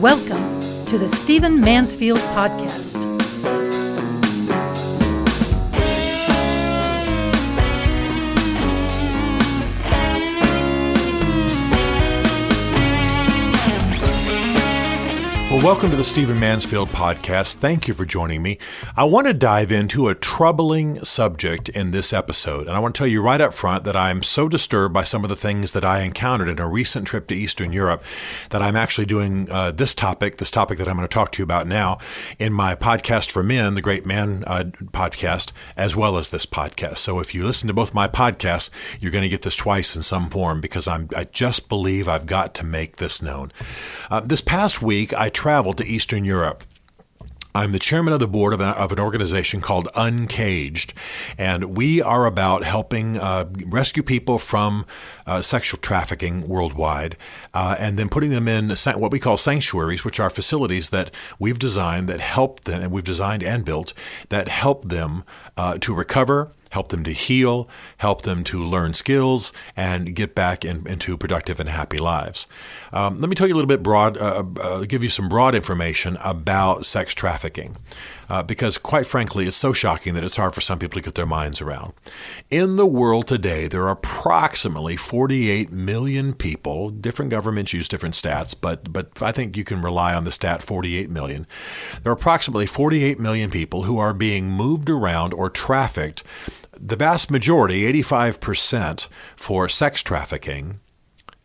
Welcome to the Stephen Mansfield Podcast. Well, welcome to the Stephen Mansfield Podcast. Thank you for joining me. I want to dive into a troubling subject in this episode, and I want to tell you right up front that I'm so disturbed by some of the things that I encountered in a recent trip to Eastern Europe that I'm actually doing this topic that I'm going to talk to you about now in my podcast for men, the Great Man podcast, as well as this podcast. So if you listen to both my podcasts, you're going to get this twice in some form because I just believe I've got to make this known. This past week, I traveled to Eastern Europe. I'm the chairman of the board of an organization called Uncaged, and we are about helping rescue people from sexual trafficking worldwide, and then putting them in what we call sanctuaries, which are facilities that we've designed that help them, and we've designed and built that help them to recover, help them to heal, help them to learn skills, and get back into productive and happy lives. Let me tell you a little bit give you some broad information about sex trafficking, because quite frankly, it's so shocking that it's hard for some people to get their minds around. In the world today, there are approximately 48 million people. Different governments use different stats, but I think you can rely on the stat 48 million. There are approximately 48 million people who are being moved around or trafficked. The vast majority, 85%, for sex trafficking,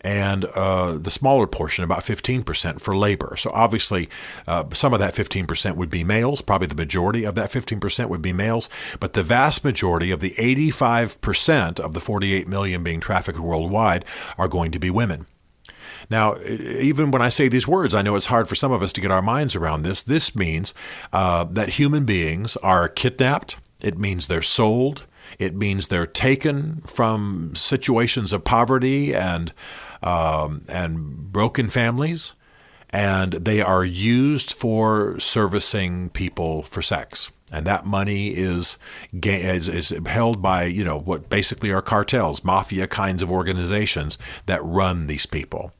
and the smaller portion, about 15%, for labor. So obviously, some of that 15% would be males. Probably the majority of that 15% would be males. But the vast majority of the 85% of the 48 million being trafficked worldwide are going to be women. Now, even when I say these words, I know it's hard for some of us to get our minds around this. This means that human beings are kidnapped. It means they're sold. It means they're taken from situations of poverty and broken families, and they are used for servicing people for sex. And that money is held by, what basically are cartels, mafia kinds of organizations that run these people.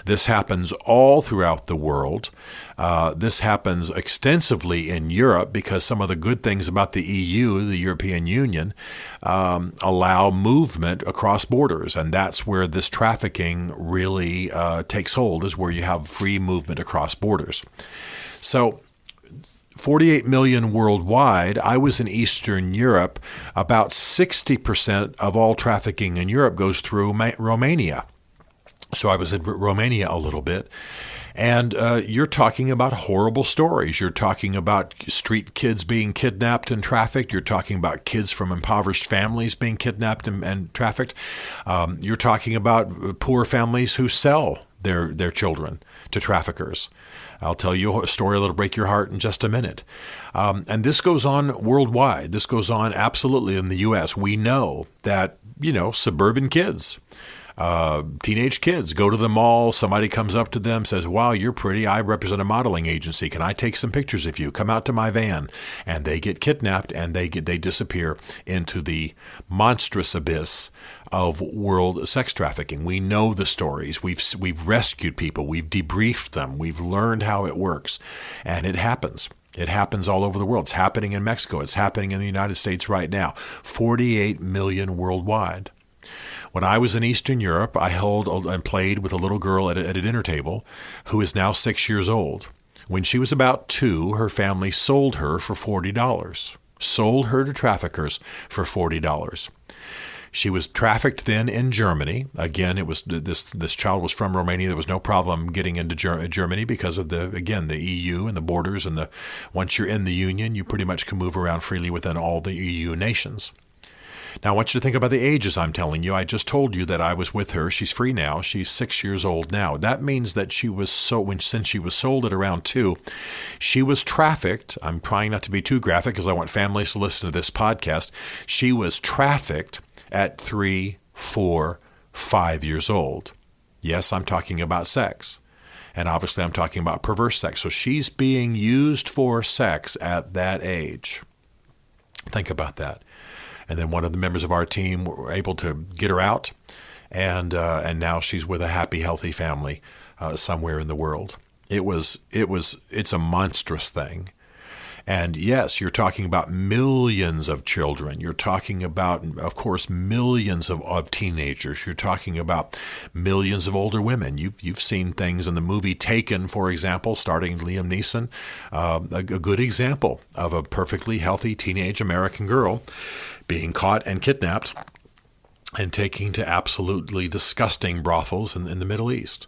This happens all throughout the world. This happens extensively in Europe because some of the good things about the EU, the European Union, allow movement across borders. And that's where this trafficking really takes hold, is where you have free movement across borders. So 48 million worldwide. I was in Eastern Europe. About 60% of all trafficking in Europe goes through Romania. So I was in Romania a little bit. And you're talking about horrible stories. You're talking about street kids being kidnapped and trafficked. You're talking about kids from impoverished families being kidnapped and trafficked. You're talking about poor families who sell their children to traffickers. I'll tell you a story that'll break your heart in just a minute. And this goes on worldwide. This goes on absolutely in the U.S. We know that, suburban kids, teenage kids go to the mall. Somebody comes up to them, says, "Wow, you're pretty. I represent a modeling agency. Can I take some pictures of you? Come out to my van." And they get kidnapped and they disappear into the monstrous abyss of world sex trafficking. We know the stories. We've rescued people. We've debriefed them. We've learned how it works. And it happens. It happens all over the world. It's happening in Mexico. It's happening in the United States right now. 48 million worldwide. When I was in Eastern Europe, I held and played with a little girl at a dinner table who is now 6 years old. When she was about 2, her family sold her for $40. Sold her to traffickers for $40. She was trafficked then in Germany. Again, it was this child was from Romania. There was no problem getting into Germany because of the EU and the borders, and once you're in the Union, you pretty much can move around freely within all the EU nations. Now, I want you to think about the ages I'm telling you. I just told you that I was with her. She's free now. She's 6 years old now. That means that since she was sold at around 2, she was trafficked. I'm trying not to be too graphic because I want families to listen to this podcast. She was trafficked at 3, 4, 5 years old. Yes, I'm talking about sex. And obviously I'm talking about perverse sex. So she's being used for sex at that age. Think about that. And then one of the members of our team were able to get her out, and now she's with a happy, healthy family somewhere in the world. It's a monstrous thing. And yes, you're talking about millions of children. You're talking about, of course, millions of teenagers. You're talking about millions of older women. You've seen things in the movie Taken, for example, starring Liam Neeson, a good example of a perfectly healthy teenage American girl being caught and kidnapped and taken to absolutely disgusting brothels in the Middle East.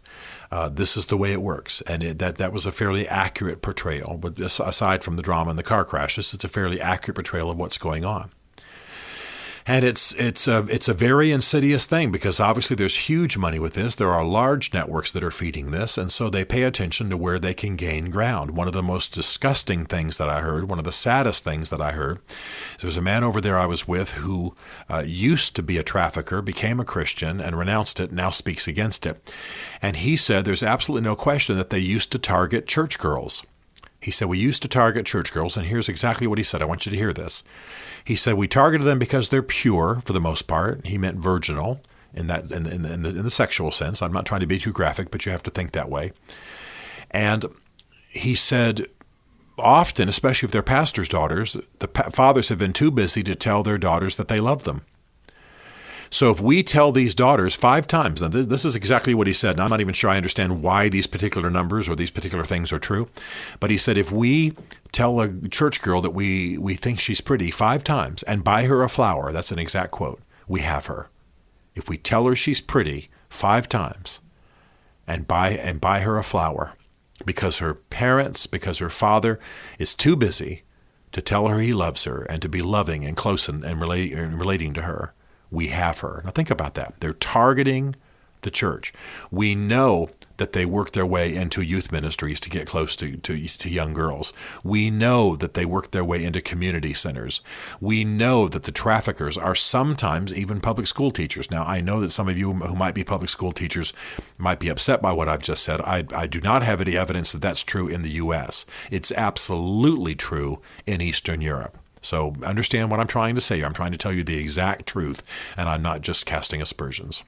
This is the way it works, and that was a fairly accurate portrayal. But aside from the drama and the car crashes, it's a fairly accurate portrayal of what's going on. And it's a very insidious thing because obviously there's huge money with this. There are large networks that are feeding this, and so they pay attention to where they can gain ground. One of the most disgusting things that I heard, one of the saddest things that I heard, there's a man over there I was with who used to be a trafficker, became a Christian, and renounced it, now speaks against it. And he said there's absolutely no question that they used to target church girls. He said, we used to target church girls, and here's exactly what he said. I want you to hear this. He said, we targeted them because they're pure, for the most part. He meant virginal in the sexual sense. I'm not trying to be too graphic, but you have to think that way. And he said, often, especially if they're pastors' daughters, the fathers have been too busy to tell their daughters that they love them. So if we tell these daughters 5 times, now this is exactly what he said, and I'm not even sure I understand why these particular numbers or these particular things are true, but he said if we tell a church girl that we think she's pretty 5 times and buy her a flower, that's an exact quote, we have her. If we tell her she's pretty 5 times and buy her a flower because her parents, because her father is too busy to tell her he loves her and to be loving and close and relating to her, we have her. Now think about that. They're targeting the church. We know that they work their way into youth ministries to get close to young girls. We know that they work their way into community centers. We know that the traffickers are sometimes even public school teachers. Now, I know that some of you who might be public school teachers might be upset by what I've just said. I do not have any evidence that that's true in the U.S. It's absolutely true in Eastern Europe. So understand what I'm trying to say. I'm trying to tell you the exact truth, and I'm not just casting aspersions.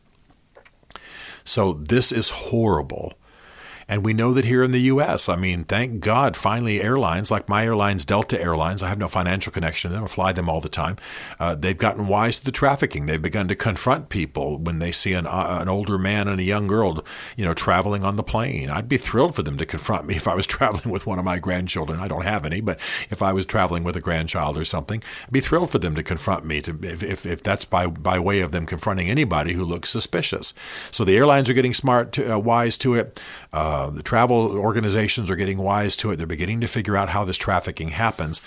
So this is horrible. And we know that here in the U.S., I mean, thank God, finally airlines, like my airlines, Delta Airlines, I have no financial connection to them, I fly them all the time. They've gotten wise to the trafficking. They've begun to confront people when they see an older man and a young girl, traveling on the plane. I'd be thrilled for them to confront me if I was traveling with one of my grandchildren. I don't have any, but if I was traveling with a grandchild or something, I'd be thrilled for them to confront me, if that's by way of them confronting anybody who looks suspicious. So the airlines are getting wise to it. The travel organizations are getting wise to it. They're beginning to figure out how this trafficking happens.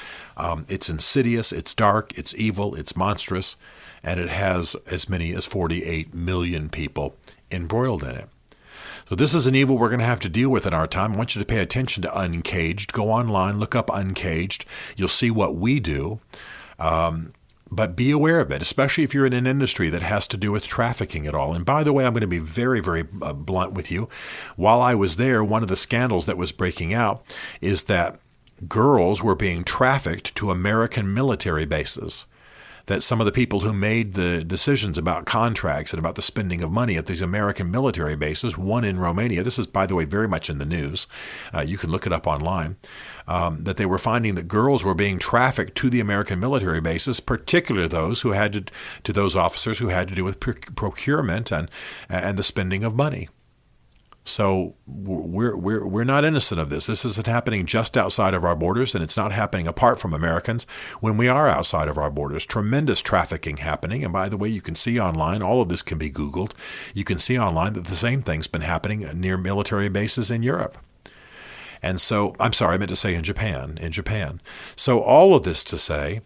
It's insidious, it's dark, it's evil, it's monstrous, and it has as many as 48 million people embroiled in it. So this is an evil we're going to have to deal with in our time. I want you to pay attention to Uncaged. Go online, look up Uncaged. You'll see what we do. But be aware of it, especially if you're in an industry that has to do with trafficking at all. And by the way, I'm going to be very, very blunt with you. While I was there, one of the scandals that was breaking out is that girls were being trafficked to American military bases. That some of the people who made the decisions about contracts and about the spending of money at these American military bases, one in Romania, this is, by the way, very much in the news, you can look it up online, that they were finding that girls were being trafficked to the American military bases, particularly those who had to those officers who had to do with procurement and the spending of money. So we're not innocent of this. This isn't happening just outside of our borders, and it's not happening apart from Americans when we are outside of our borders. Tremendous trafficking happening. And by the way, you can see online, all of this can be Googled. You can see online that the same thing's been happening near military bases in Europe. And so, I'm sorry, I meant to say in Japan. So all of this to say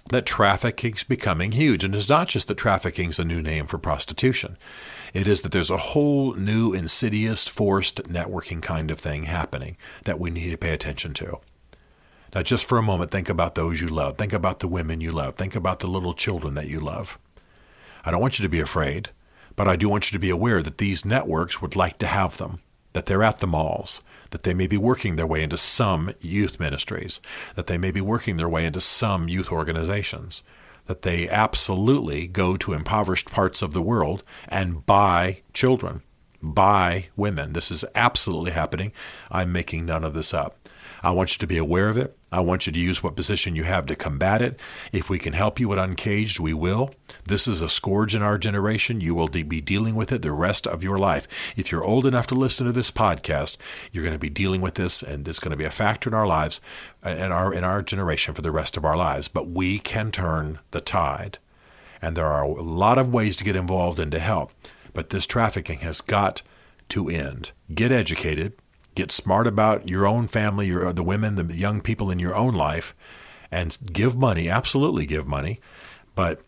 that trafficking's becoming huge. And it's not just that trafficking's a new name for prostitution. It is that there's a whole new insidious, forced networking kind of thing happening that we need to pay attention to. Now, just for a moment, think about those you love. Think about the women you love. Think about the little children that you love. I don't want you to be afraid, but I do want you to be aware that these networks would like to have them, that they're at the malls, that they may be working their way into some youth ministries, that they may be working their way into some youth organizations, that they absolutely go to impoverished parts of the world and buy children by women. This is absolutely happening. I'm making none of this up. I want you to be aware of it. I want you to use what position you have to combat it. If we can help you at Uncaged, we will. This is a scourge in our generation. You will be dealing with it the rest of your life. If you're old enough to listen to this podcast, you're going to be dealing with this, and it's going to be a factor in our lives, in our generation for the rest of our lives. But we can turn the tide. And there are a lot of ways to get involved and to help. But this trafficking has got to end. Get educated. Get smart about your own family, the women, the young people in your own life, and give money, absolutely give money, but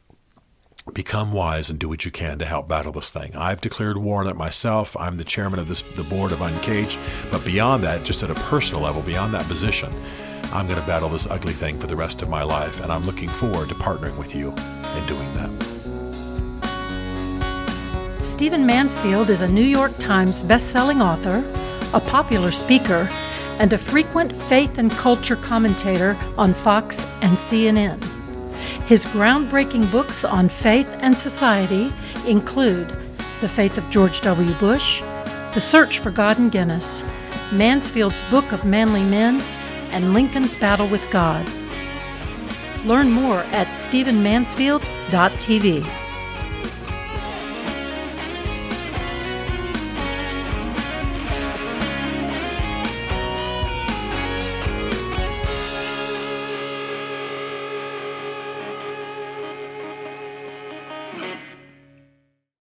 become wise and do what you can to help battle this thing. I've declared war on it myself. I'm the chairman of the board of Uncaged, but beyond that, just at a personal level, beyond that position, I'm going to battle this ugly thing for the rest of my life, and I'm looking forward to partnering with you in doing that. Stephen Mansfield is a New York Times best-selling author, a popular speaker, and a frequent faith and culture commentator on Fox and CNN. His groundbreaking books on faith and society include The Faith of George W. Bush, The Search for God in Guinness, Mansfield's Book of Manly Men, and Lincoln's Battle with God. Learn more at stephenmansfield.tv.